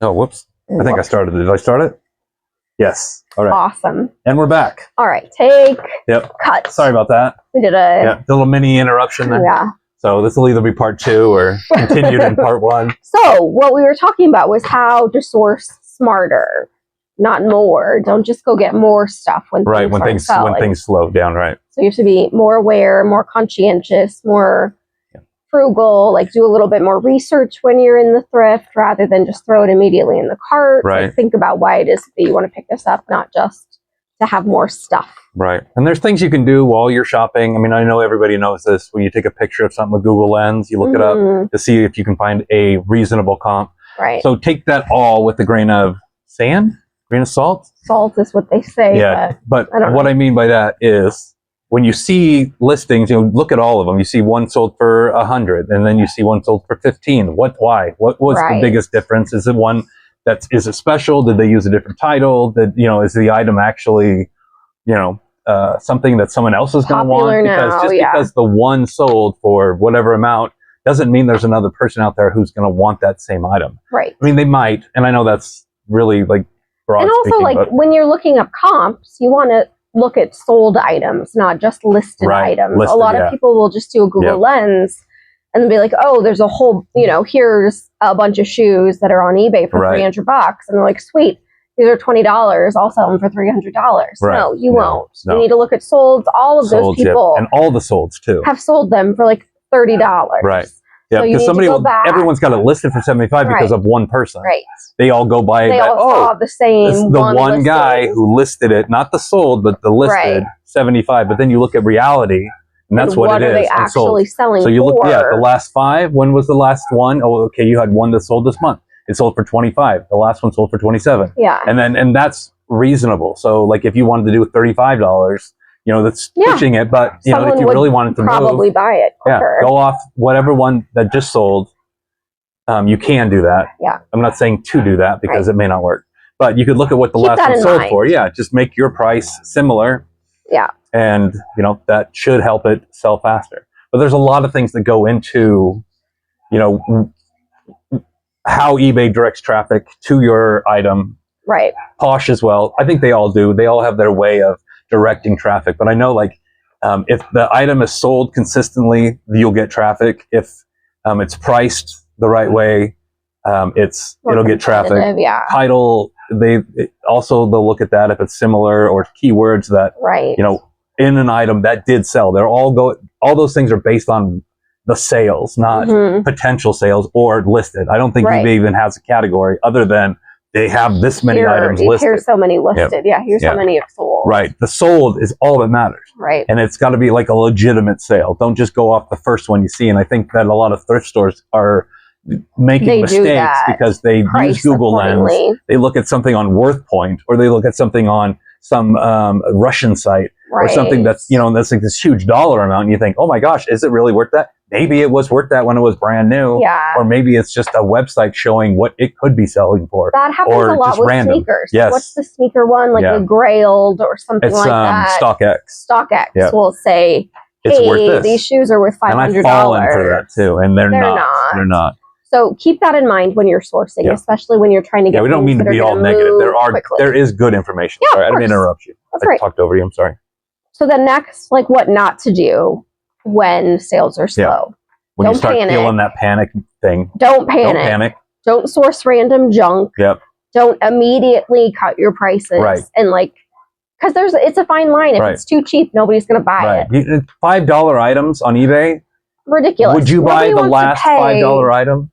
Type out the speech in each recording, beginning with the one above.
Oh, whoops. I think I started it. Did I start it? Yes. All right. Awesome. And we're back. All right. Take. Yep. Cut. Sorry about that. We did a little mini interruption there. Yeah. So this will either be part 2 or continued in part 1. So what we were talking about was how to source smarter, not more. Don't just go get more stuff when things slow down, right? So you have to be more aware, more conscientious, more frugal, like do a little bit more research when you're in the thrift rather than just throw it immediately in the cart. Right. Like think about why it is that you want to pick this up, not just to have more stuff. Right. And there's things you can do while you're shopping. I mean, I know everybody knows this. When you take a picture of something with Google Lens, you look it up to see if you can find a reasonable comp. Right. So take that all with a grain of sand, grain of salt. Salt is what they say. Yeah. But what I mean by that is when you see listings, you know, look at all of them. You see one sold for 100 and then you see one sold for 15. Why? What was the biggest difference? Is it one is it special? Did they use a different title? Is the item actually, something that someone else is going to want? Because the one sold for whatever amount doesn't mean there's another person out there who's going to want that same item. Right. I mean, they might, and I know that's really like broad. And also, when you're looking up comps, you want to look at sold items, not just listed items. A lot of people will just do a Google Lens and then be like, oh, there's a whole, here's a bunch of shoes that are on eBay for $300. And they're like, sweet, these are $20. I'll sell them for $300. Right. No, you won't. No. You need to look at solds. All of those people. And all the solds too. Have sold them for like $30. Right. Yeah, because everyone's got it listed for $75 because of one person. Right. They all go by. They all saw the same. The one guy who listed it, not the sold, but the listed $75. But then you look at reality, and that's what it is. What are they actually selling? So you look, the last 5. When was the last one? Oh, okay, you had one that sold this month. It sold for 25. The last one sold for 27. Yeah. And that's reasonable. So like if you wanted to do $35. That's pushing it, but if you really wanted to probably buy it quicker. Go off whatever one that just sold. You can do that. Yeah. I'm not saying to do that because it may not work, but you could look at what the last one sold for. Yeah. Just make your price similar. Yeah. And that should help it sell faster. But there's a lot of things that go into, how eBay directs traffic to your item. Right. Posh as well. I think they all do. They all have their way of directing traffic, but I know if the item is sold consistently, you'll get traffic. If it's priced the right way, it'll get traffic. Yeah. Title, they'll look at that if it's similar or keywords that in an item that did sell. All those things are based on the sales, not potential sales or listed. I don't think eBay even has a category other than they have this many items listed. Here's so many listed. Yeah, here's so many have sold. Right. The sold is all that matters. Right. And it's got to be like a legitimate sale. Don't just go off the first one you see. And I think that a lot of thrift stores are making mistakes because they use Google Lens. They look at something on WorthPoint, or they look at something on some Russian site or something that's, that's like this huge dollar amount. And you think, oh my gosh, is it really worth that? Maybe it was worth that when it was brand new. Yeah. Or maybe it's just a website showing what it could be selling for. That happens a lot with sneakers. Yes. What's the sneaker one? Like the Grailed or something like that. StockX. StockX will say, it's worth this. These shoes are worth $500. And I've fallen for that too. And they're not. They're not. So keep that in mind when you're sourcing, especially when you're trying to get we don't mean to be all negative. There is good information. Yeah, sorry, I didn't mean to interrupt you. I talked over you. I'm sorry. So then next, what not to do when sales are slow. When you start feeling that panic thing. Don't panic. Don't source random junk. Yep. Don't immediately cut your prices. Right. And because it's a fine line. If it's too cheap, nobody's going to buy it. $5 items on eBay. Ridiculous. Would you buy the last $5 item?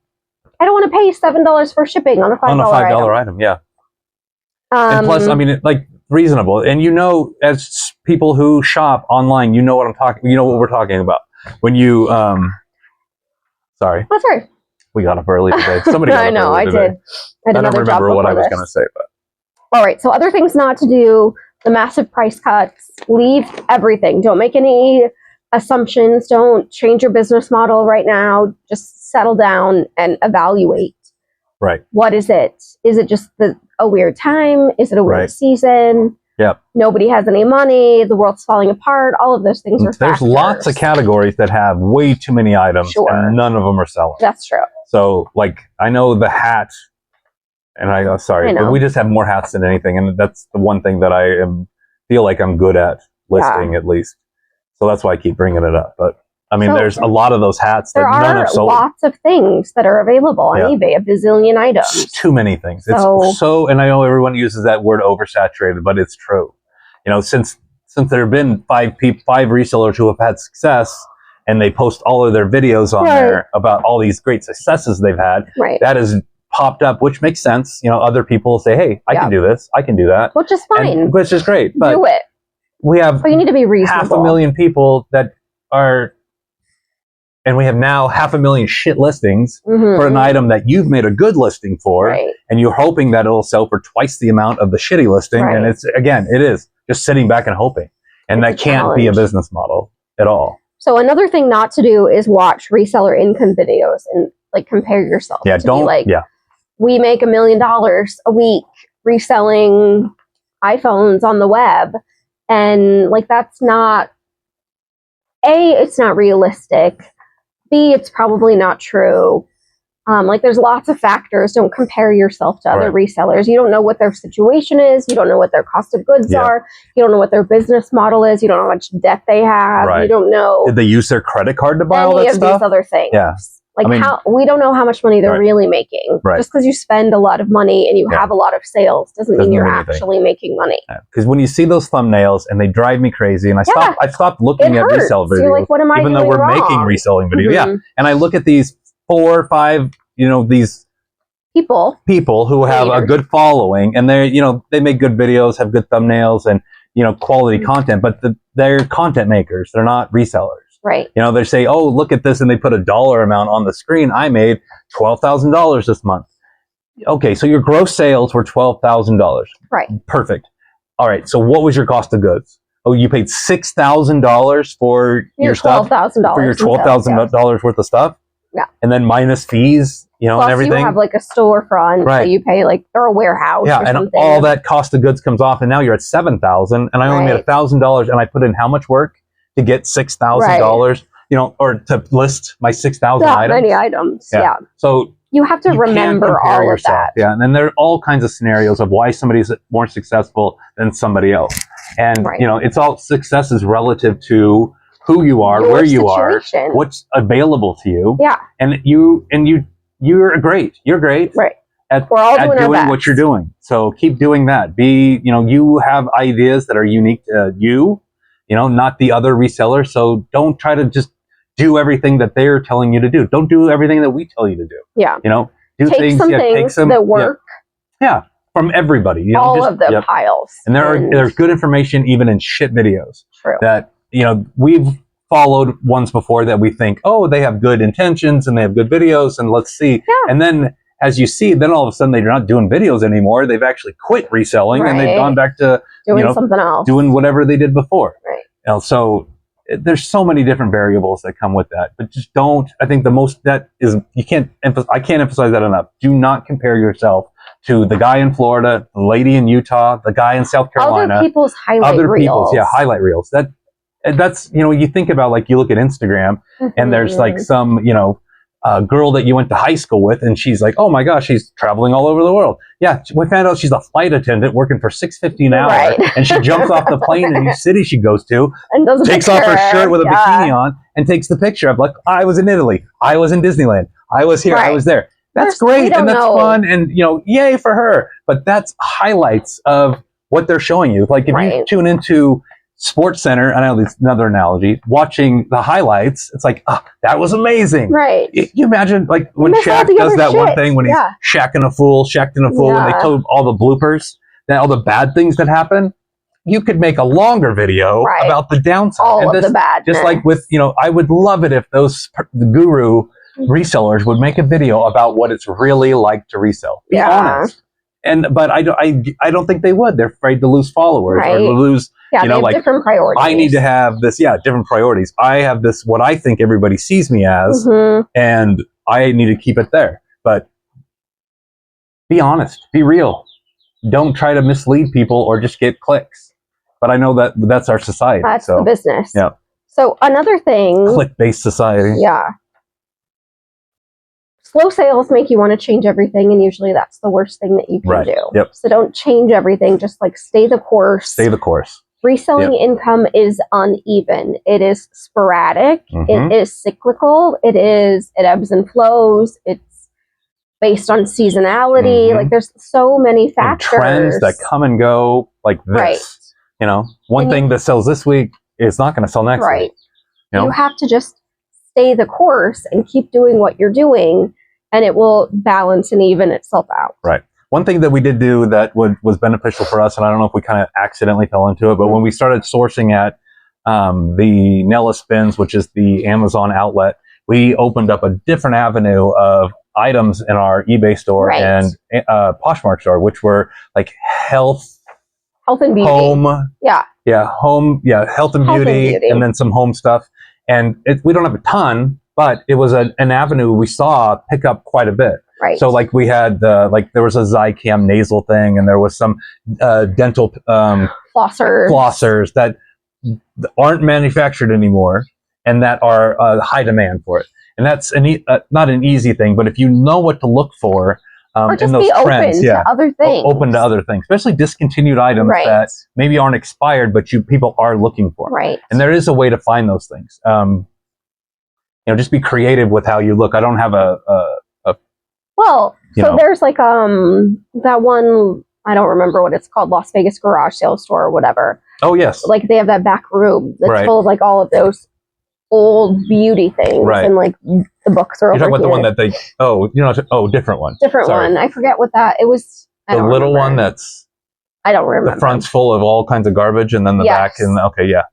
I don't want to pay $7 for shipping on a $5 item. On a $5 item, yeah. And plus, I mean, reasonable. And as people who shop online, what we're talking about. When you, sorry. That's right. We got up early today. Somebody got up early today. I did. I don't remember what I was going to say, but. All right. So other things not to do, the massive price cuts, leave everything. Don't make any assumptions. Don't change your business model right now. Just settle down and evaluate. Right. What is it? Is it just a weird time? Is it a weird season? Yep. Nobody has any money. The world's falling apart. All of those things are There's lots of categories that have way too many items and none of them are selling. That's true. So I know the hat And sorry, but we just have more hats than anything. And that's the one thing that feel like I'm good at listing, at least. So that's why I keep bringing it up. But I mean, there's a lot of those hats that none have sold. There are lots of things that are available on eBay, a bazillion items. Too many things. It's so, and I know everyone uses that word oversaturated, but it's true. You know, since there have been five resellers who have had success, and they post all of their videos on there about all these great successes they've had, that has popped up, which makes sense. You know, other people say, hey, I can do this, I can do that. Which is fine. Which is great. But do it. We have but you need to be reasonable. 500,000 people that are, and we have now 500,000 shit listings for an item that you've made a good listing for, and you're hoping that it'll sell for twice the amount of the shitty listing. And it's, again, it is just sitting back and hoping. And that can't be a business model at all. So another thing not to do is watch reseller income videos and like compare yourself. Yeah, don't. We make $1 million a week reselling iPhones on the web, and like that's not it's not realistic. B, it's probably not true. Like there's lots of factors. Don't compare yourself to other resellers. You don't know what their situation is. You don't know what their cost of goods are. You don't know what their business model is. You don't know how much debt they have. You don't know. Did they use their credit card to buy all that stuff? Any of these other things. Yeah. Like we don't know how much money they're really making. Just because you spend a lot of money and you have a lot of sales doesn't mean you're actually making money. Because when you see those thumbnails, and they drive me crazy, and I stopped looking at resale videos. You're like, what am I even though we're making reselling videos. And I look at these 4 or 5, these people who have a good following, and they make good videos, have good thumbnails, and quality content, but they're content makers. They're not resellers. They say, oh, look at this, and they put a dollar amount on the screen. I made $12,000 this month. Okay, so your gross sales were $12,000. Perfect. All right, so what was your cost of goods? Oh, you paid $6,000 for your stuff? $12,000 for your $12,000 worth of stuff? Yeah. And then minus fees, Plus and everything. You have like a storefront that you pay, like, or a warehouse. Yeah, or and something. all that cost of goods comes off, and now you're at $7,000, and I only made $1,000, and I put in how much work to get $6,000, or to list my 6,000 items. Many items, So you have to remember all of that. Yeah, and then there are all kinds of scenarios of why somebody's more successful than somebody else, and it's all success is relative to who you are, where you are, what's available to you. Yeah, and you're great. You're great. At doing what you're doing. So keep doing that. You have ideas that are unique to you. Not the other reseller. So don't try to just do everything that they're telling you to do. Don't do everything that we tell you to do. Yeah. Do take things that work. Yeah. From everybody. All of the piles. And there's good information even in shit videos. True. That, we've followed ones before that we think, oh, they have good intentions and they have good videos, and let's see. Yeah. And then as you see, then all of a sudden they're not doing videos anymore. They've actually quit reselling and they've gone back to doing something else, doing whatever they did before. So there's so many different variables that come with that, but just don't. I think the most that is I can't emphasize that enough. Do not compare yourself to the guy in Florida, the lady in Utah, the guy in South Carolina. Other people's highlight reels. Highlight reels. That's you think about, like, you look at Instagram and there's like some girl that you went to high school with, and she's like, oh my gosh, she's traveling all over the world. Yeah, we found out she's a flight attendant working for $6.50 an hour, and she jumps off the plane in each city she goes to, and takes off her shirt with a bikini on, and takes the picture of, like, I was in Italy, I was in Disneyland, I was here, I was there. That's great, and that's fun, and yay for her. But that's highlights of what they're showing you. Like, if you tune into Sports Center, I know this is another analogy, watching the highlights, it's like, that was amazing. Right. You imagine, like, when Shaq does that one thing when he's shacking a fool, and they told all the bloopers, all the bad things that happen. You could make a longer video about the downside. All of the bad. Just like with, I would love it if the guru resellers would make a video about what it's really like to resell. Be honest. But I don't think they would. They're afraid to lose followers or to lose. Yeah, they have different priorities. I need to have this. Yeah, different priorities. I have this, what I think everybody sees me as, and I need to keep it there. But be honest. Be real. Don't try to mislead people or just get clicks. But I know that that's our society. That's the business. Yeah. So another thing. Click-based society. Yeah. slow sales make you want to change everything, and usually that's the worst thing that you can do. Yep. So don't change everything, just like stay the course. Stay the course. Reselling income is uneven. It is sporadic. It is cyclical. It ebbs and flows. It's based on seasonality. Like there's so many factors. And trends that come and go like this. Right. You know, one thing that sells this week is not going to sell next week. You have to just stay the course and keep doing what you're doing, and it will balance and even itself out. Right. One thing that we did do that was beneficial for us, and I don't know if we kind of accidentally fell into it, but when we started sourcing at the Nella Spins, which is the Amazon outlet, we opened up a different avenue of items in our eBay store and Poshmark store, which were like health and beauty, home, health and beauty, and then some home stuff. And we don't have a ton, but it was an avenue we saw pick up quite a bit. Right. So like we had there was a Zycam nasal thing, and there was some dental flossers that aren't manufactured anymore, and that are high demand for it. And that's not an easy thing, but if you know what to look for. Or just in those be trends, open to other things. Open to other things, especially discontinued items that maybe aren't expired, but people are looking for. Right. And there is a way to find those things. Just be creative with how you look. I don't have so there's like that one, I don't remember what it's called, Las Vegas garage sale store or whatever. Oh yes. Like they have that back room that's full of like all of those old beauty things and like the books are over. You're talking about the one that different one. Different one. I forget what that it was. The little one that's I don't remember. The front's full of all kinds of garbage, and then the back and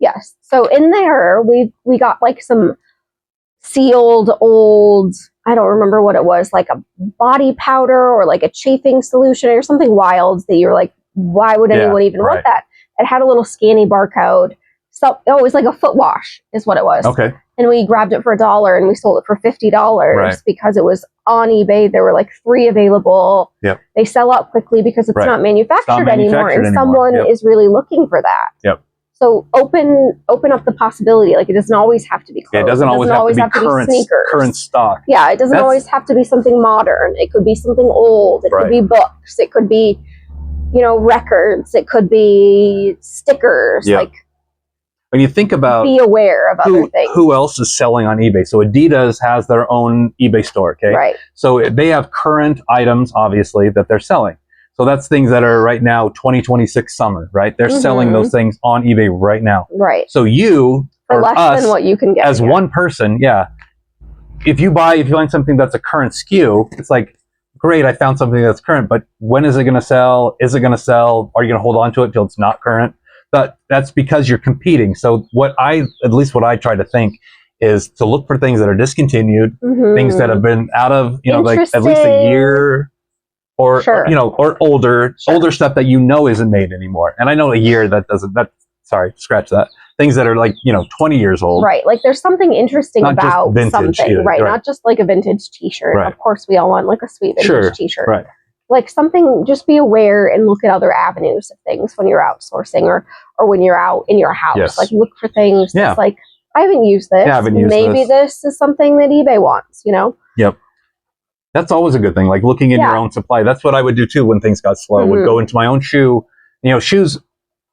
Yes. So in there we got like some sealed old, I don't remember what it was, like a body powder or like a chafing solution or something wild that you're like, why would anyone even want that? It had a little scanny barcode. So it was like a foot wash is what it was. Okay. And we grabbed it for $1 and we sold it for $50 because it was on eBay. There were like 3 available. Yep. They sell out quickly because it's not manufactured anymore, and someone is really looking for that. Yep. So open up the possibility. Like it doesn't always have to be clothes. It doesn't always have to be sneakers. Current stock. Yeah, it doesn't always have to be something modern. It could be something old. It could be books. It could be, records. It could be stickers. Yep. Like when you think about be aware of other things. Who else is selling on eBay? So Adidas has their own eBay store, okay? Right. So they have current items, obviously, that they're selling. So that's things that are right now 2026 summer, right? They're selling those things on eBay right now. Right. So you for less than what you can get as one person, if you find something that's a current SKU, it's like, great, I found something that's current, but when is it going to sell? Is it going to sell? Are you going to hold on to it till it's not current? But that's because you're competing. So at least what I try to think is to look for things that are discontinued, things that have been out of, like at least a year or, or older stuff that isn't made anymore. And I know a year scratch that. Things that are like, 20 years old. Right. Like there's something interesting about something, either, right? Not just like a vintage t-shirt. Right. Of course, we all want like a sweet vintage t-shirt. Right. Like something, just be aware and look at other avenues of things when you're outsourcing or when you're out in your house. Yes. Like look for things that's like, I haven't used this. Maybe this is something that eBay wants, Yep. That's always a good thing. Like looking in your own supply. That's what I would do too when things got slow. Would go into my own shoe. Shoes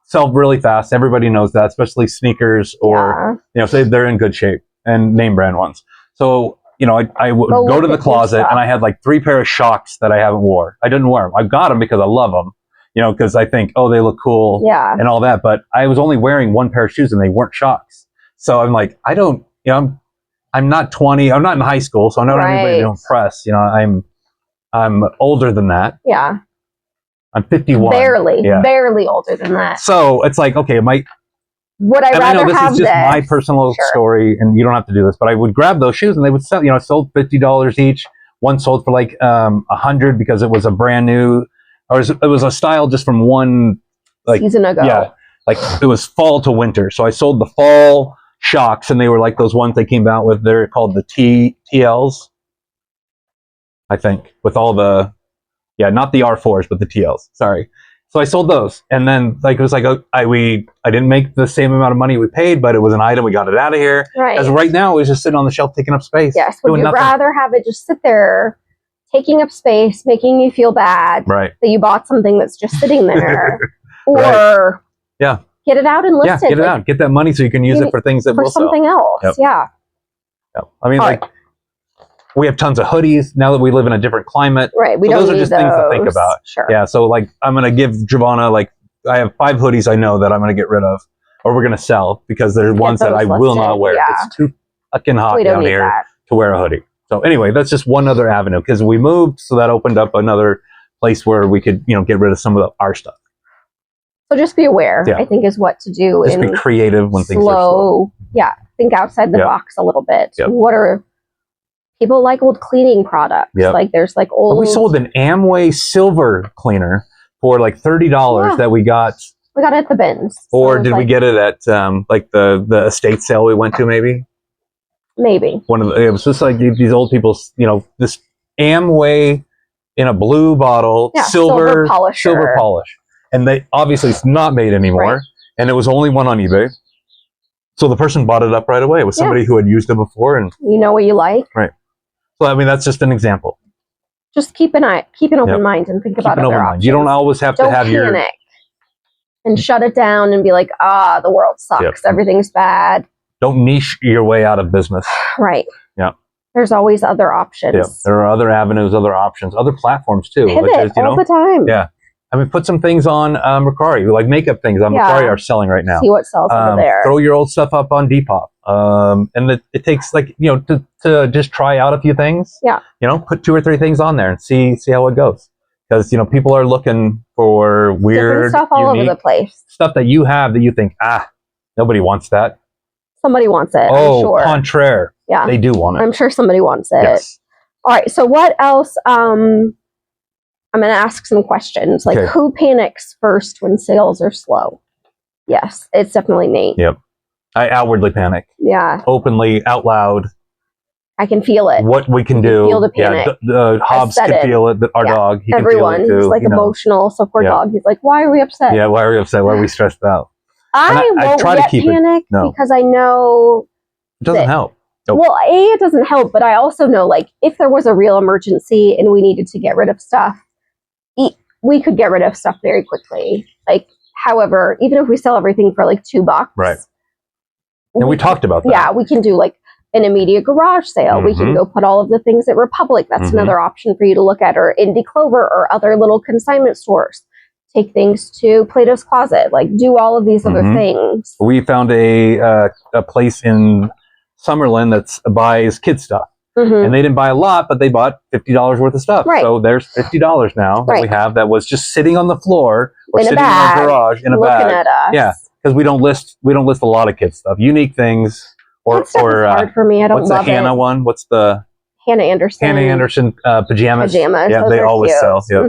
sell really fast. Everybody knows that, especially sneakers or, say they're in good shape, and name brand ones. So, I would go to the closet and I had like 3 pair of Shocks that I haven't wore. I didn't wear them. I got them because I love them, because I think, they look cool and all that. But I was only wearing 1 pair of shoes and they weren't Shocks. So I'm like, I don't, I'm not 20. I'm not in high school, so I'm not anybody to impress. I'm older than that. Yeah. I'm 51. Barely older than that. So it's like, okay, would I rather I know this have is just my personal story, and you don't have to do this, but I would grab those shoes and they would sell, sold $50 each. One sold for like $100 because it was a brand new, or it was a style just from one season ago. Yeah, like it was fall to winter. So I sold the fall Shocks, and they were like those ones they came out with. They're called the TLs, I think, with all the, not the R4s, but the TLs. Sorry. So I sold those, and then like it was like I didn't make the same amount of money we paid, but it was an item. We got it out of here. Right. As right now, it's just sitting on the shelf, taking up space. Yes. Would you rather have it just sit there, taking up space, making you feel bad that you bought something that's just sitting there, or get it out and list it? Get it out. Get that money so you can use it for things that will something sell. else. Yep. I mean, we have tons of hoodies now that we live in a different climate. Right. So those are just things to think about. Sure. Yeah. So like, I'm going to give Jovana, like, I have 5 hoodies I know that I'm going to get rid of, or we're going to sell, because there's ones that I will not wear. Yeah. It's too fucking hot down here to wear a hoodie. So anyway, that's just one other avenue, because we moved, so that opened up another place where we could, get rid of some of our stuff. So just be aware, I think, is what to do. Just be creative when things are slow. Yeah. Think outside the box a little bit. What are people like old cleaning products? Like there's like old. We sold an Amway silver cleaner for like $30 that we got. We got it at the bins. Or did we get it at like the estate sale we went to? Maybe. One of it was just like these old people's, this Amway in a blue bottle, silver polish, and they obviously it's not made anymore, and it was only one on eBay. So the person bought it up right away. It was somebody who had used it before, and you know what you like, right? So I mean, that's just an example. Just keep an open mind and think about other options. You don't always have to have your panic and shut it down and be like, the world sucks, everything's bad. Don't niche your way out of business. Right. Yeah. There's always other options. Yeah. There are other avenues, other options, other platforms too. Pivot all the time. Yeah. I mean, put some things on Mercari, like makeup things on Mercari are selling right now. See what sells over there. Throw your old stuff up on Depop. And it takes like, to just try out a few things. Yeah. Put 2 or 3 things on there and see how it goes. Because, people are looking for weird, different stuff all over the place. Stuff that you have that you think, nobody wants that. Somebody wants it. Oh, I'm sure. Contraire. Yeah. They do want it. I'm sure somebody wants it. Yes. All right. So what else? I'm going to ask some questions. Like, who panics first when sales are slow? Yes, it's definitely Nate. Yep. I outwardly panic. Yeah. Openly, out loud. I can feel it. What we can do. Feel the panic. The Hobbs can feel it. Our dog. He Everyone. Can feel it too, he's like emotional. So poor dog. He's like, why are we upset? Yeah. Why are we upset? Why are we stressed out? I won't try to keep panic because I know it doesn't help. Nope. Well, it doesn't help, but I also know, like, if there was a real emergency and we needed to get rid of stuff, we could get rid of stuff very quickly. Like, however, even if we sell everything for like $2, right? And we talked about that. Yeah, we can do like an immediate garage sale. We can go put all of the things at Republic. That's another option for you to look at, or Indie Clover, or other little consignment stores. Take things to Plato's Closet. Like, do all of these other things. We found a place in Summerlin that buys kid stuff. And they didn't buy a lot, but they bought $50 worth of stuff. Right. So there's $50 now that we have that was just sitting on the floor or sitting in our garage in a bag. Looking at us. Yeah, because we don't list a lot of kid stuff, unique things, or that stuff is hard for me. I don't love it. What's the Hannah one? What's the Hannah Anderson pajamas? Yeah, they always cute. sell. Yeah.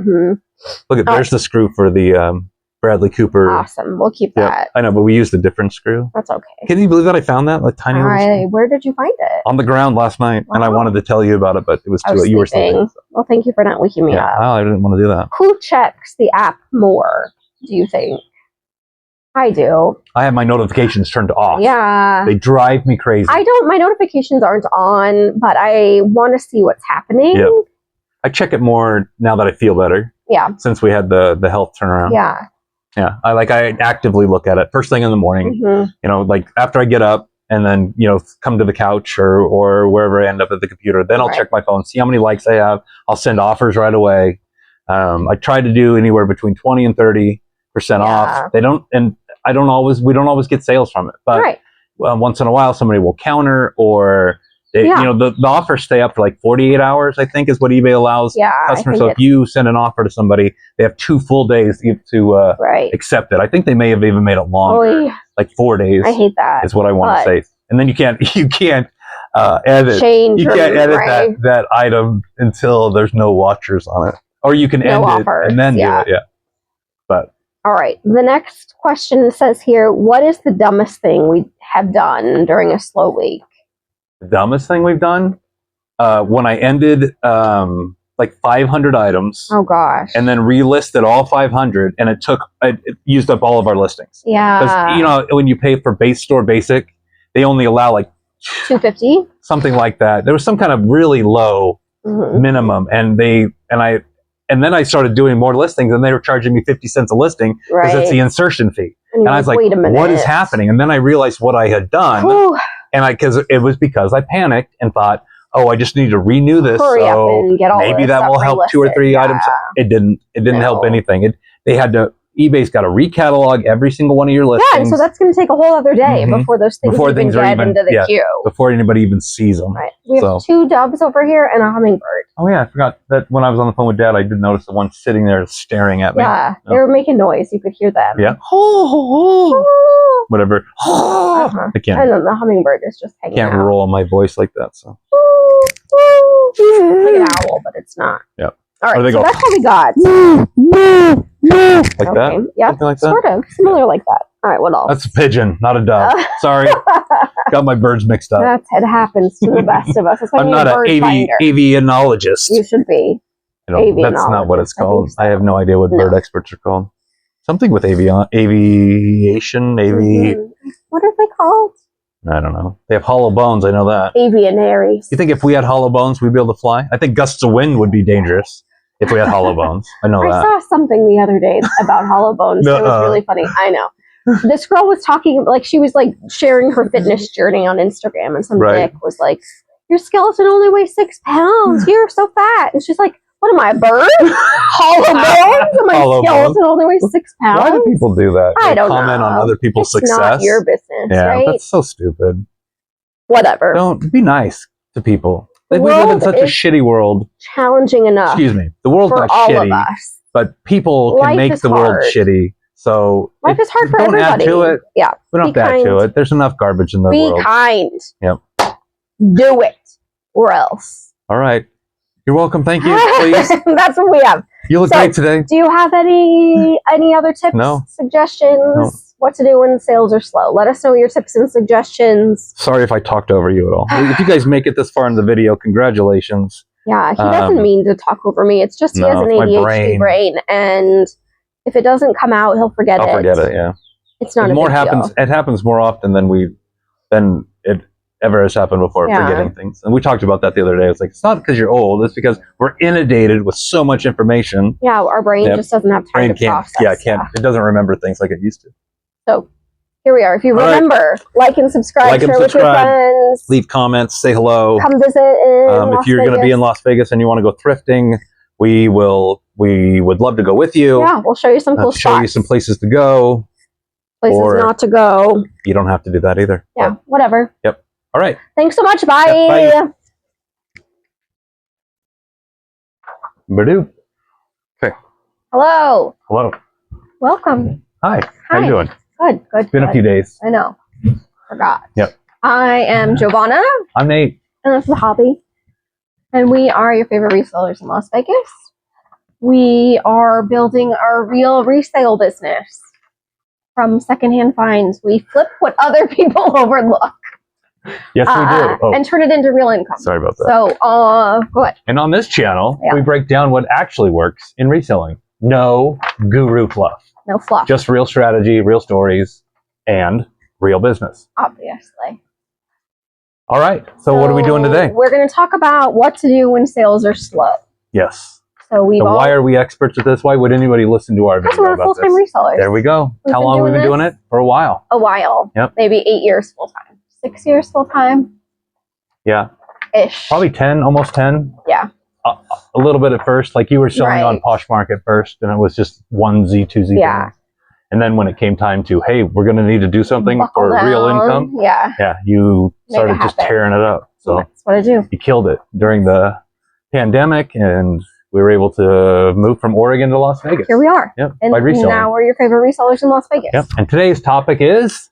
Look at there's the screw for the Bradley Cooper. Awesome. We'll keep that. I know, but we used a different screw. That's okay. Can you believe that I found that? Like tiny little Where did you find it? On the ground last night. And I wanted to tell you about it, but it was too late. You were sleeping. So. Well, thank you for not waking me up. Well, I didn't want to do that. Who checks the app more, do you think? I do. I have my notifications turned off. Yeah. They drive me crazy. My notifications aren't on, but I want to see what's happening. Yep. I check it more now that I feel better. Yeah. Since we had the health turnaround. Yeah. Yeah. I actively look at it first thing in the morning. Like after I get up and then, come to the couch or wherever I end up at the computer, then I'll check my phone, see how many likes I have. I'll send offers right away. I try to do anywhere between 20 and 30% off. We don't always get sales from it, but once in a while somebody will counter, or the offers stay up for like 48 hours, I think is what eBay allows customers. So if you send an offer to somebody, they have 2 full days to accept it. I think they may have even made it longer, like 4 days. I hate that. Is what I want to say. And then you can't edit. Change. You can't edit that item until there's no watchers on it, or you can end offers, it and then do it. Yeah. But all right. The next question says here, what is the dumbest thing we have done during a slow week? The dumbest thing we've done? When I ended like 500 items. Oh gosh. And then relisted all 500, and it used up all of our listings. Yeah. Because, you know, when you pay for base store basic, they only allow like $250, something like that. There was some kind of really low minimum, and then I started doing more listings, and they were charging me 50 cents a listing because it's the insertion fee. And I was like, wait a minute, what is happening? And then I realized what I had done. Whew. And because I panicked and thought, oh, I just need to renew this. Hurry up and get all maybe that will help 2 or 3 items. It didn't help anything. eBay's got to recatalog every single one of your listings. Yeah, and so that's going to take a whole other day before those things even get into the queue. Before anybody even sees them. Right. We have 2 doves over here and a hummingbird. Oh yeah, I forgot that when I was on the phone with Dad, I did notice the one sitting there staring at me. Yeah, they were making noise. You could hear them. Yeah. Whatever. I can't. And then the hummingbird is just hanging out. Can't roll my voice like that. So. It's like an owl, but it's not. Yep. All right, so that's what we got. Like that? Yeah, something like that? Sort of. Similar like that. All right, what else? That's a pigeon, not a dove. Sorry. Got my birds mixed up. It happens to the best of us. I'm not an avianologist. You should be. That's not what it's called. I have no idea what bird experts are called. Something with aviation, What are they called? I don't know. They have hollow bones. I know that. Avianaries. You think if we had hollow bones, we'd be able to fly? I think gusts of wind would be dangerous if we had hollow bones. I know that. I saw something the other day about hollow bones. It was really funny. I know. This girl was talking, like, she was like sharing her fitness journey on Instagram, and some dick was like, your skeleton only weighs 6 pounds. You're so fat. And she's like, what am I, a bird? Hollow bones? My skeleton only weighs 6 pounds? Why do people do that? I don't know. Comment on other people's success. It's not your business, right? That's so stupid. Whatever. Don't be nice to people. Like, we live in such a shitty world. Challenging enough. Excuse me. The world's not shitty, but people can make the world shitty. So life is hard for everybody. Don't add to it. Yeah. We don't add to it. There's enough garbage in the world. Be kind. Yep. Do it, or else. All right. You're welcome. Thank you. Please. That's what we have. You look great today. Do you have any other tips, suggestions? What to do when sales are slow? Let us know your tips and suggestions. Sorry if I talked over you at all. If you guys make it this far in the video, congratulations. Yeah, he doesn't mean to talk over me. It's just he has an ADHD brain, and if it doesn't come out, he'll forget it. I'll forget it. Yeah. It's not a big deal. It happens more often than it ever has happened before, forgetting things. And we talked about that the other day. It's like, it's not because you're old, it's because we're inundated with so much information. Yeah, our brain just doesn't have time to process. Yeah, it doesn't remember things like it used to. So here we are. If you remember, like and subscribe, share with your friends. Leave comments, say hello. Come visit in if you're going to be in Las Vegas and you want to go thrifting, we would love to go with you. Yeah, we'll show you some cool spots. Show you some places to go. Places not to go. You don't have to do that either. Yeah, whatever. Yep. All right. Thanks so much. Bye. Yep, bye. Badoo. Okay. Hello. Hello. Welcome. Hi. How you doing? Good. It's been a few days. I know. Forgot. Yep. I am Jovana. I'm Nate. And this is Hobby. And we are your favorite resellers in Las Vegas. We are building our real resale business from secondhand finds. We flip what other people overlook. Yes, we do. And turn it into real income. Sorry about that. So, go ahead. And on this channel, we break down what actually works in reselling. No guru fluff. No fluff. Just real strategy, real stories, and real business. Obviously. All right. So what are we doing today? We're going to talk about what to do when sales are slow. Yes. So why are we experts at this? Why would anybody listen to our video about this? Because we're full-time resellers. There we go. How long have we been doing it? For a while. A while. Yep. Maybe 8 years full-time. 6 years full-time. Yeah. Ish. Probably 10, almost 10. Yeah. A little bit at first. Like you were selling on Poshmark at first, and it was just 1Z, 2Z. Yeah. And then when it came time to, hey, we're going to need to do something for real income. Yeah. Yeah. You started just tearing it up. So that's what I do. You killed it during the pandemic, and we were able to move from Oregon to Las Vegas. Here we are. Yep. And by reselling. Now we're your favorite resellers in Las Vegas. Yep. And today's topic is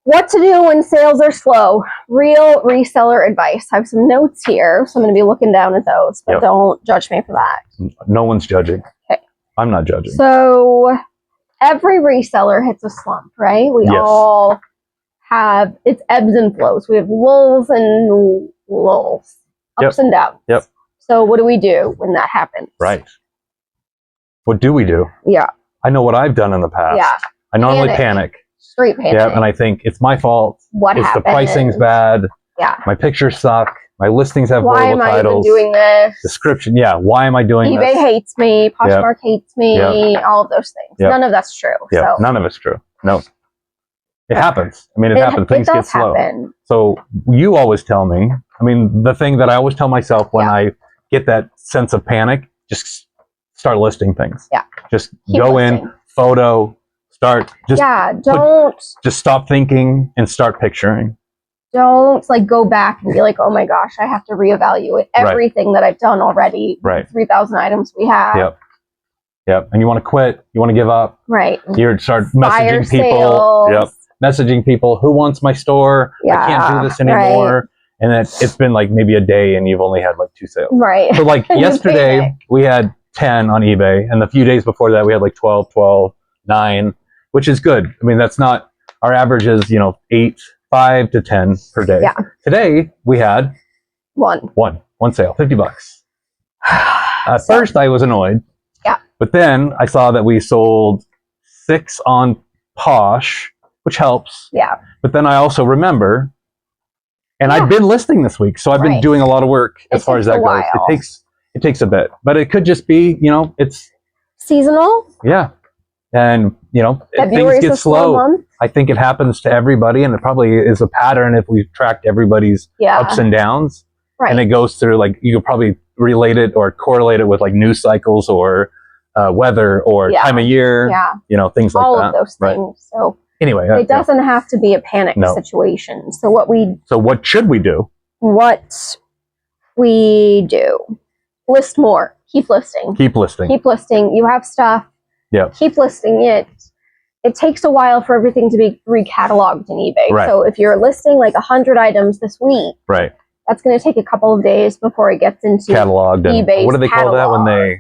what to do when sales are slow. Real reseller advice. I have some notes here, so I'm going to be looking down at those, but don't judge me for that. No one's judging. Okay. I'm not judging. So every reseller hits a slump, right? We all have, it's ebbs and flows. We have lulls and lulls, ups and downs. Yep. So what do we do when that happens? Right. What do we do? Yeah. I know what I've done in the past. Yeah. I normally panic. Straight panic. Yeah, and I think it's my fault. What happened? The pricing's bad. Yeah. My pictures suck. My listings have horrible titles. Why am I even doing this? Description. Yeah. Why am I doing this? eBay hates me. Poshmark hates me. All of those things. None of that's true. Yeah. So. None of it's true. No. It happens. I mean, it happens. Things get slow. Happen. So you always tell me, I mean, the thing that I always tell myself when I get that sense of panic, just start listing things. Yeah. Just go in, photo, start. Just just stop thinking and start picturing. Don't like go back and be like, oh my gosh, I have to reevaluate everything that I've done already. Right. 3,000 items we have. Yep. Yep. And you want to quit. You want to give up. Right. You start messaging people. Yep. Messaging people. Who wants my store? Yeah. I can't do this anymore. Right. And it's been like maybe a day and you've only had like 2 sales. Right. So like yesterday we had 10 on eBay, and the few days before that we had like 12, 9, which is good. I mean, that's not, our average is, 5 to 10 per day. Yeah. Today we had one sale, $50. At first I was annoyed. Yeah. But then I saw that we sold 6 on Posh, which helps. Yeah. But then I also remember, and I've been listing this week, so I've been doing a lot of work as far as that goes. It takes a bit, but it could just be, it's seasonal. Yeah. And, things get slow. I think it happens to everybody, and it probably is a pattern if we've tracked everybody's ups and downs. Right. And it goes through, like, you could probably relate it or correlate it with like news cycles or weather or time of year, things like that. All of those things. Right. So anyway, it doesn't have to be a panic situation. So what should we do? What we do. List more. Keep listing. Keep listing. Keep listing. You have stuff. Yeah. Keep listing it. It takes a while for everything to be recatalogued in eBay. Right. So if you're listing like 100 items this week, right, that's going to take a couple of days before it gets into cataloged. eBay's what do they call that when they?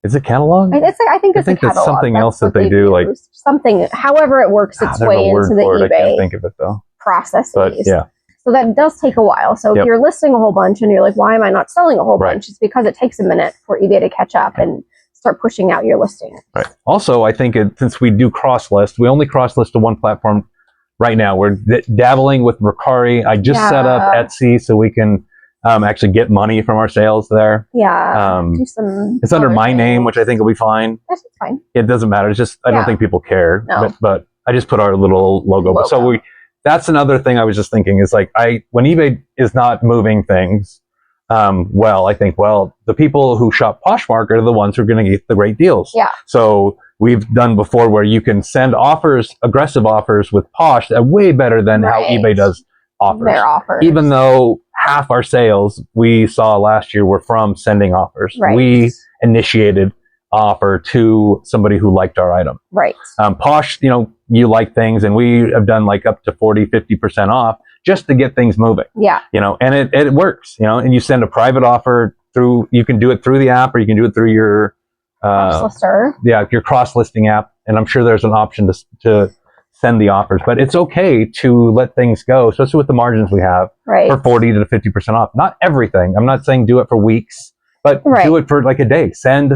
Is it catalog? I think it's a catalog. That's something else that they do, like something. However, it works its way into the eBay. I can't think of it though. Processes. But yeah. So that does take a while. So if you're listing a whole bunch and you're like, why am I not selling a whole bunch? It's because it takes a minute for eBay to catch up and start pushing out your listing. Right. Also, I think since we do cross list, we only cross list to one platform right now. We're dabbling with Mercari. I just set up Etsy so we can actually get money from our sales there. Yeah. It's under my name, which I think will be fine. Yes, it's fine. It doesn't matter. It's just, I don't think people care. No. But I just put our little logo. So that's another thing I was just thinking is like, when eBay is not moving things, I think, the people who shop Poshmark are the ones who are going to get the great deals. Yeah. So we've done before where you can send offers, aggressive offers with Posh that are way better than how eBay does offers. Their offers. Even though half our sales we saw last year were from sending offers. Right. We initiated offer to somebody who liked our item. Right. Posh, you like things, and we have done like up to 40, 50% off just to get things moving. Yeah. And it works, and you send a private offer you can do it through the app, or you can do it through your cross-lister. Yeah, your cross-listing app. And I'm sure there's an option to send the offers, but it's okay to let things go, especially with the margins we have for 40 to 50% off. Not everything. I'm not saying do it for weeks, but do it for like a day. Send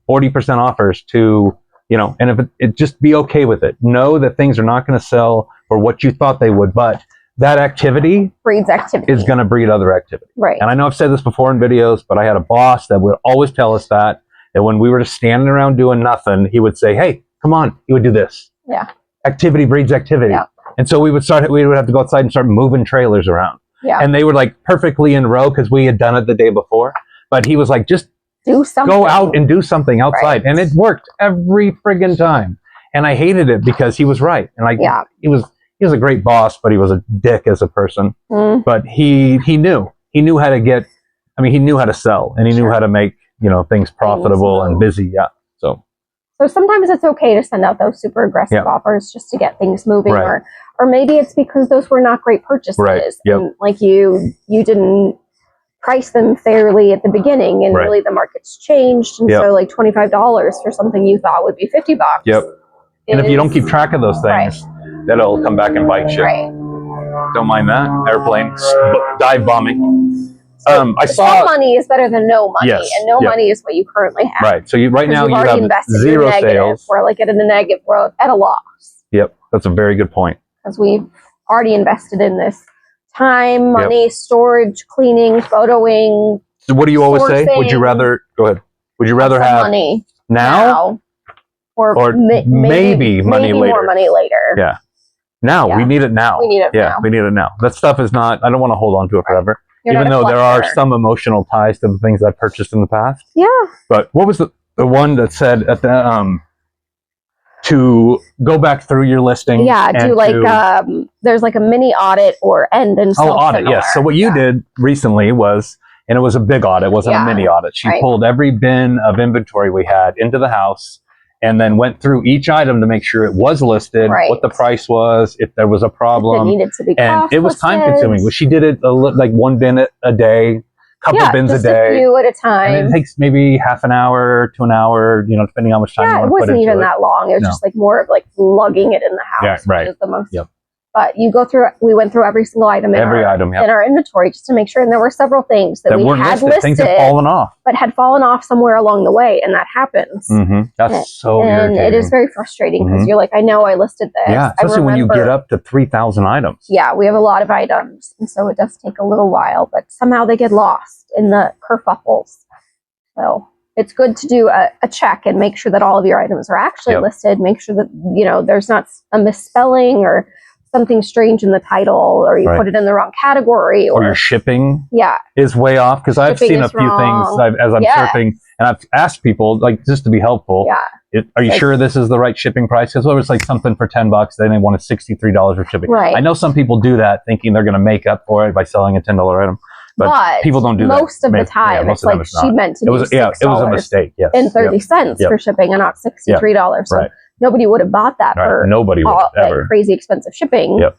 40% offers to, and if it just be okay with it. Know that things are not going to sell for what you thought they would, but that activity breeds activity. Is going to breed other activity. Right. And I know I've said this before in videos, but I had a boss that would always tell us that when we were just standing around doing nothing, he would say, hey, come on. He would do this. Yeah. Activity breeds activity. Yeah. And so we would have to go outside and start moving trailers around. Yeah. And they were like perfectly in row because we had done it the day before. But he was like, just do something. Go out and do something outside. Right. And it worked every friggin' time. And I hated it because he was right. And he was a great boss, but he was a dick as a person. Mm. But he knew how to get, he knew how to sell, and he knew how to make, things profitable and busy. Yeah. So sometimes it's okay to send out those super aggressive offers just to get things moving, or maybe it's because those were not great purchases. Right. Yep. And like you didn't price them fairly at the beginning, and really the market's changed. And so like $25 for something you thought would be $50. Yep. And if you don't keep track of those things, that'll come back and bite you. Right. Don't mind that. Airplane, dive bombing. So I saw some money is better than no money, yes, and no money is what you currently have. Right. So right now you have invested, zero sales. We're like at a negative. We're at a loss. Yep, that's a very good point. Because we've already invested in this time, money, storage, cleaning, photoing. So what do you always say? Would you rather go ahead? Would you rather have money now or maybe money later? More money later. Yeah. Now we need it now. We need it now. We need it now. That stuff is not. I don't want to hold on to it forever. You're even though there are some emotional ties to the things I purchased in the past. Yeah. But what was the one that said at the to go back through your listing? Yeah, do like there's like a mini audit or end and audit, yes. So what you did recently was, and it was a big audit, it wasn't a mini audit. She pulled every bin of inventory we had into the house and then went through each item to make sure it was listed, what the price was, if there was a problem. It needed to be and it was time consuming. She did it like one bin a day, couple bins a day. A few at a time. And it takes maybe half an hour to an hour, depending on how much time you want to put into it. It wasn't even that long. It was just like more of like lugging it in the house, which is the most. Yep. But you go through. We went through every single item in our inventory just to make sure, and there were several things that we had listed. Things had fallen off, but had fallen off somewhere along the way, and that happens. That's so irritating. And it is very frustrating because you're like, I know I listed this. Yeah, especially when you get up to 3,000 items. Yeah, we have a lot of items, and so it does take a little while, but somehow they get lost in the kerfuffles. So it's good to do a check and make sure that all of your items are actually listed. Make sure that there's not a misspelling or something strange in the title, or you put it in the wrong category, or your shipping yeah is way off. Because I've seen a few things as I'm surfing, and I've asked people, like, just to be helpful, are you sure this is the right shipping price? Because it's like something for $10, then they wanted $63 for shipping. Right. I know some people do that thinking they're going to make up for it by selling a $10 item, but people don't do that. Most of the time, it's like she meant to do $6 it was a mistake. Yes, and 30 cents for shipping, and not $63. So nobody would have bought that for nobody would ever. Crazy expensive shipping. Yep.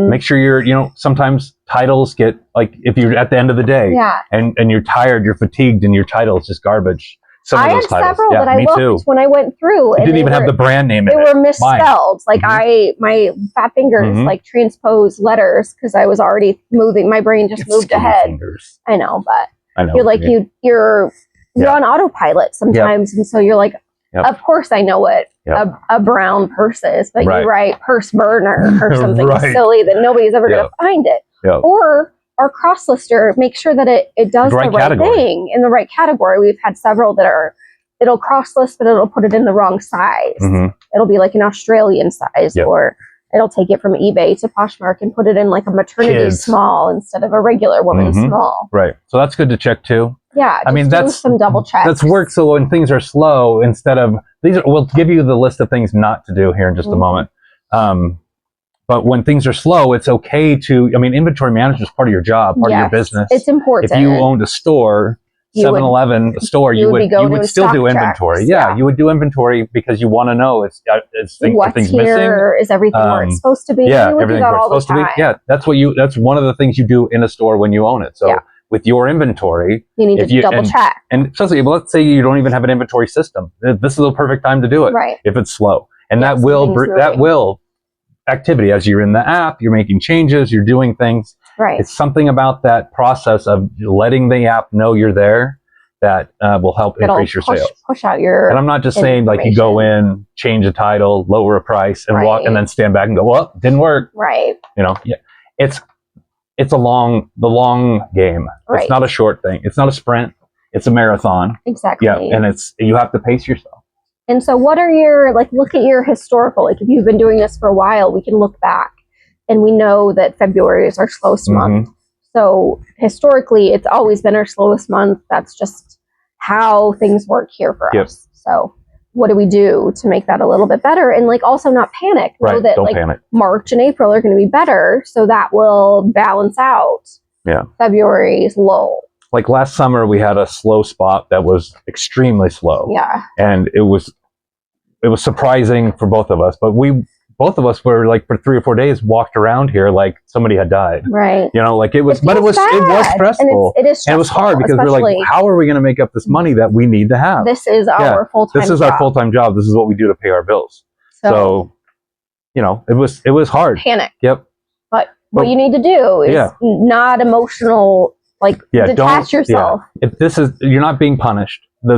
Make sure you're, sometimes titles get, like, if you're at the end of the day and you're tired, you're fatigued, and your title is just garbage. I had several that I looked when I went through. It didn't even have the brand name in it. They were misspelled. Like my fat fingers like transposed letters because I was already moving. My brain just moved ahead. Fingers. I know, but you're like you're on autopilot sometimes, and so you're like, of course I know what a brown purse is, but you write purse burner or something silly that nobody's ever going to find it. Or our cross lister, make sure that it does the right thing in the right category. We've had several that it'll cross list, but it'll put it in the wrong size. It'll be like an Australian size, or it'll take it from eBay to Poshmark and put it in like a maternity small instead of a regular woman small. Right. So that's good to check too. Yeah, I mean, that's some double checks. That's work. So when things are slow, we'll give you the list of things not to do here in just a moment. But when things are slow, it's okay to, inventory management is part of your job, part of your business. It's important. If you owned a store, 7-Eleven, a store, you would still do inventory. You would do inventory because you want to know is things missing? Is everything where it's supposed to be? Yeah, everything's where it's supposed to be. Yeah, that's one of the things you do in a store when you own it. So with your inventory, you need to double check. And especially, let's say you don't even have an inventory system. This is the perfect time to do it. Right. If it's slow, and that will activity as you're in the app, you're making changes, you're doing things. Right. It's something about that process of letting the app know you're there that will help increase your sales. Push out your. And I'm not just saying like you go in, change a title, lower a price, and walk, and then stand back and go, well, didn't work. Right. It's the long game. Right. It's not a short thing. It's not a sprint. It's a marathon. Exactly. Yeah, and you have to pace yourself. And so what are look at your historical, if you've been doing this for a while, we can look back and we know that February is our slowest month. So historically, it's always been our slowest month. That's just how things work here for us. So what do we do to make that a little bit better? And also not panic. Right, know that don't panic. March and April are going to be better. So that will balance out February's low. Like last summer, we had a slow spot that was extremely slow. Yeah. And it was surprising for both of us. But both of us were for 3 or 4 days walked around here like somebody had died. Right. It was stressful. And it is stressful. And it was hard because we're like, how are we going to make up this money that we need to have? This is our full-time job. This is our full-time job. This is what we do to pay our bills. So it was hard. Panic. Yep. But what you need to do is not emotional Like, detach yourself. If this is, you're not being punished. We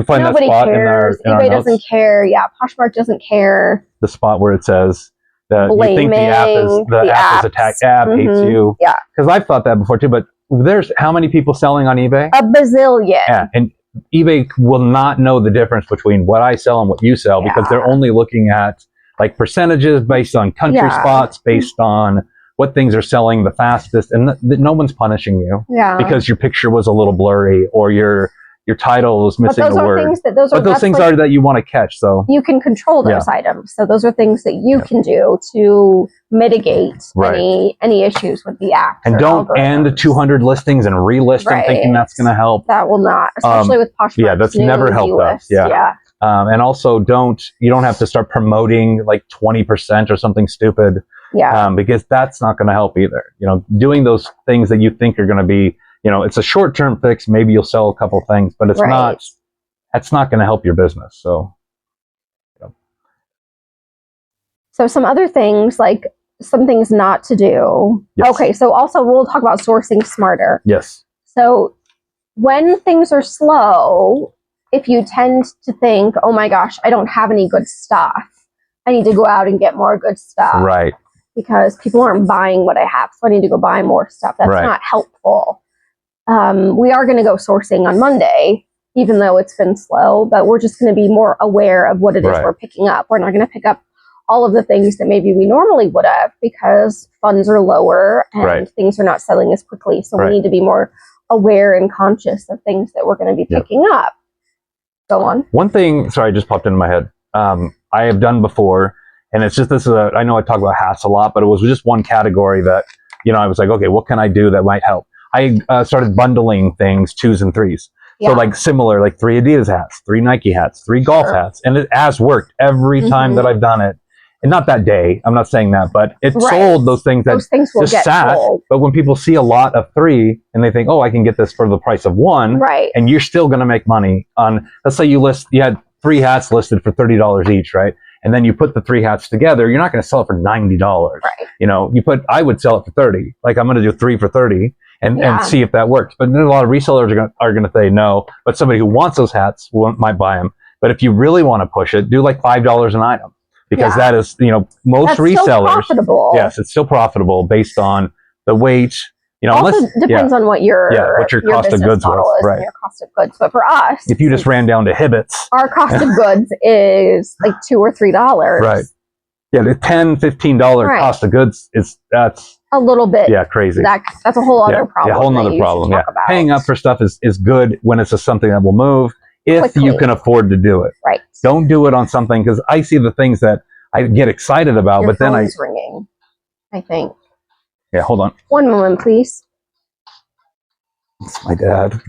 find Nobody that spot cares. in our eBay notes. Doesn't care. Yeah, Poshmark doesn't care. The spot where it says that you think the app is attacked. App hates you. Yeah, because I've thought that before too. But there's how many people selling on eBay? A bazillion. Yeah, and eBay will not know the difference between what I sell and what you sell because they're only looking at like percentages based on country spots, based on what things are selling the fastest, and no one's punishing you because your picture was a little blurry or your title was missing a word. Those things are that you want to catch. So you can control those items. So those are things that you can do to mitigate any issues with the app. And don't end 200 listings and relist them thinking that's going to help. That will not, especially with Poshmark. Yeah, that's never helped us. And also you don't have to start promoting like 20% or something stupid. Because that's not going to help either. Doing those things that you think are going to be, it's a short-term fix. Maybe you'll sell a couple things, but it's not. That's not going to help your business. So some other things, like some things not to do. Okay, so also we'll talk about sourcing smarter. Yes. So when things are slow, if you tend to think, oh my gosh, I don't have any good stuff, I need to go out and get more good stuff. Right. Because people aren't buying what I have, so I need to go buy more stuff. That's not helpful. We are going to go sourcing on Monday, even though it's been slow, but we're just going to be more aware of what it is we're picking up. We're not going to pick up all of the things that maybe we normally would have because funds are lower and things are not selling as quickly. So we need to be more aware and conscious of things that we're going to be picking up. Go on. One thing, sorry, just popped into my head. I have done before. And it's just I know I talk about hats a lot, but it was just one category that, I was like, okay, what can I do that might help? I started bundling things 2s and 3s. So like similar, like 3 Adidas hats, 3 Nike hats, 3 golf hats. And it has worked every time that I've done it. And not that day, I'm not saying that, but it sold those things that just sat. Sold. But when people see a lot of 3 and they think, oh, I can get this for the price of 1. And you're still going to make money on, let's say you had 3 hats listed for $30 each, right? And then you put the 3 hats together, you're not going to sell it for $90. I would sell it for 30. Like I'm going to do 3 for 30 and see if that works. But then a lot of resellers are going to say no, but somebody who wants those hats might buy them. But if you really want to push it, do like $5 an item because that is, most That's resellers. Still profitable. Yes, it's still profitable based on the weight. Also depends on what your cost of goods was, and your cost of goods. But for us, if you just ran down to Hibbett's, our cost of goods is like $2 or $3. Right. Yeah, the $10, $15 cost of goods that's a little bit crazy. That's a whole other problem. Yeah, a whole other problem. Yeah, paying up for stuff is good when it's just something that will move if you can afford to do it. Right. Don't do it on something because I see the things that I get excited about, but then phone's ringing. I think. Yeah, hold on. One moment, please. It's my dad.